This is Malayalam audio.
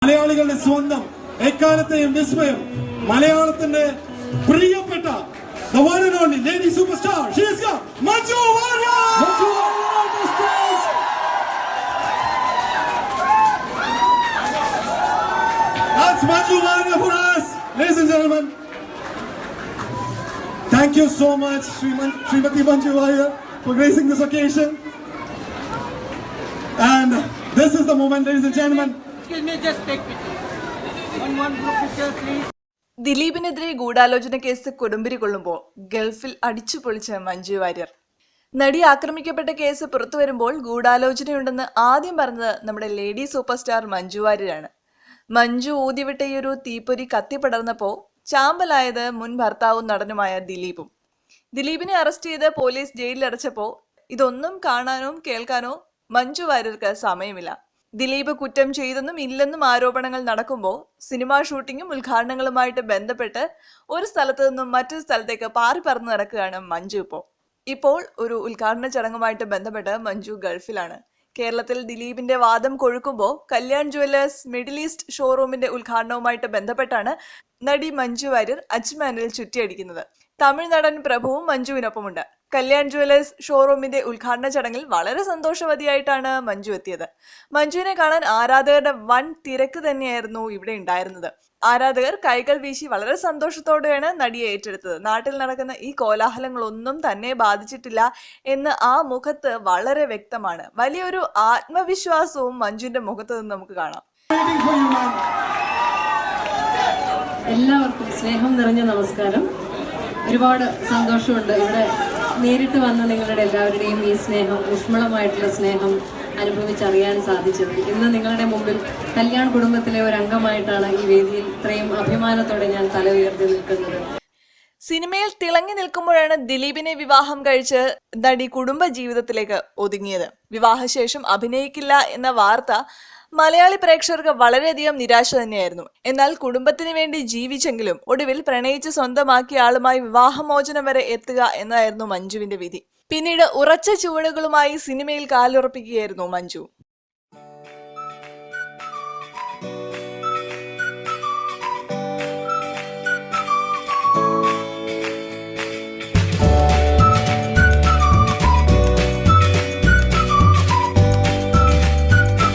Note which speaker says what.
Speaker 1: മലയാളികളുടെ സ്വന്തം എക്കാലത്തെയും വിസ്മയം മലയാളത്തിന്റെ പ്രിയപ്പെട്ട the one and only lady superstar, she is here, Manju Warrier! Manju Warrier on the stage! That's Manju Warrier for us, ladies and gentlemen. Thank you so much, Srimati Manju Warrier, for gracing this occasion. And this is the moment, ladies and gentlemen.
Speaker 2: Excuse me, just take picture. One group picture, please.
Speaker 3: ദിലീപിനെതിരെ ഗൂഢാലോചന കേസ് കൊടുമ്പിരി കൊള്ളുമ്പോൾ ഗൾഫിൽ അടിച്ചു പൊളിച്ച മഞ്ജു വാര്യർ. നടി ആക്രമിക്കപ്പെട്ട കേസ് പുറത്തു വരുമ്പോൾ ഗൂഢാലോചനയുണ്ടെന്ന് ആദ്യം പറഞ്ഞത് നമ്മുടെ ലേഡി സൂപ്പർ സ്റ്റാർ മഞ്ജു വാര്യരാണ്. മഞ്ജു ഊതിവിട്ട ഈ ഒരു തീപ്പൊരി കത്തിപ്പടർന്നപ്പോൾ ചാമ്പലായത് മുൻ ഭർത്താവും നടനുമായ ദിലീപും. ദിലീപിനെ അറസ്റ്റ് ചെയ്ത് പോലീസ് ജയിലിലടച്ചപ്പോൾ ഇതൊന്നും കാണാനോ കേൾക്കാനോ മഞ്ജു വാര്യർക്ക് സമയമില്ല. ദിലീപ് കുറ്റം ചെയ്തെന്നും ഇല്ലെന്നും ആരോപണങ്ങൾ നടക്കുമ്പോൾ സിനിമാ ഷൂട്ടിങ്ങും ഉദ്ഘാടനങ്ങളുമായിട്ട് ബന്ധപ്പെട്ട് ഒരു സ്ഥലത്ത് നിന്നും മറ്റൊരു സ്ഥലത്തേക്ക് പാറി പറന്ന് നടക്കുകയാണ് മഞ്ജു. ഇപ്പോൾ ഒരു ഉദ്ഘാടന ചടങ്ങുമായിട്ട് ബന്ധപ്പെട്ട് മഞ്ജു ഗൾഫിലാണ്. കേരളത്തിൽ ദിലീപിന്റെ വാദം കൊഴുക്കുമ്പോൾ കല്യാൺ ജുവല്ലേഴ്സ് മിഡിൽ ഈസ്റ്റ് ഷോറൂമിന്റെ ഉദ്ഘാടനവുമായിട്ട് ബന്ധപ്പെട്ടാണ് നടി മഞ്ജു വാര്യർ അജ്മാനിൽ ചുറ്റിയടിക്കുന്നത്. തമിഴ് നടൻ പ്രഭുവും മഞ്ജുവിനൊപ്പമുണ്ട്. കല്യാൺ ജുവല്ലേഴ്സ് ഷോറൂമിന്റെ ഉദ്ഘാടന ചടങ്ങിൽ വളരെ സന്തോഷവതിയായിട്ടാണ് മഞ്ജു എത്തിയത്. മഞ്ജുവിനെ കാണാൻ ആരാധകരുടെ വൻ തിരക്ക് തന്നെയായിരുന്നു ഇവിടെ ഉണ്ടായിരുന്നത്. ആരാധകർ കൈകൾ വീശി വളരെ സന്തോഷത്തോടെയാണ് നടിയെ ഏറ്റെടുത്തത്. നാട്ടിൽ നടക്കുന്ന ഈ കോലാഹലങ്ങളൊന്നും തന്നെ ബാധിച്ചിട്ടില്ല എന്ന് ആ മുഖത്ത് വളരെ വ്യക്തമാണ്. വലിയൊരു ആത്മവിശ്വാസവും മഞ്ജുവിന്റെ മുഖത്ത് നിന്ന് നമുക്ക് കാണാം.
Speaker 4: എല്ലാവർക്കും സ്നേഹം നിറഞ്ഞ നമസ്കാരം. ഒരുപാട് സന്തോഷമുണ്ട് ഇവിടെ നേരിട്ട് വന്ന നിങ്ങളുടെ എല്ലാവരുടെയും ഈ സ്നേഹം, ഊഷ്മളമായിട്ടുള്ള സ്നേഹം അനുഭവിച്ചറിയാൻ സാധിച്ചത്. ഇന്ന് നിങ്ങളുടെ മുമ്പിൽ കല്യാൺ കുടുംബത്തിലെ ഒരു അംഗമായിട്ടാണ് ഈ വേദിയിൽ ഇത്രയും അഭിമാനത്തോടെ ഞാൻ തല ഉയർത്തി നിൽക്കുന്നത്.
Speaker 3: സിനിമയിൽ തിളങ്ങി നിൽക്കുമ്പോഴാണ് ദിലീപിനെ വിവാഹം കഴിച്ച് നടി കുടുംബ ജീവിതത്തിലേക്ക് ഒതുങ്ങിയത്. വിവാഹശേഷം അഭിനയിക്കില്ല എന്ന വാർത്ത മലയാളി പ്രേക്ഷകർക്ക് വളരെയധികം നിരാശ തന്നെയായിരുന്നു. എന്നാൽ കുടുംബത്തിന് വേണ്ടി ജീവിച്ചെങ്കിലും ഒടുവിൽ പ്രണയിച്ച് സ്വന്തമാക്കിയ ആളുമായി വിവാഹമോചനം വരെ എത്തുക എന്നതായിരുന്നു മഞ്ജുവിന്റെ വിധി. പിന്നീട് ഉറച്ച ചുവടുകളുമായി സിനിമയിൽ കാലുറപ്പിക്കുകയായിരുന്നു മഞ്ജു.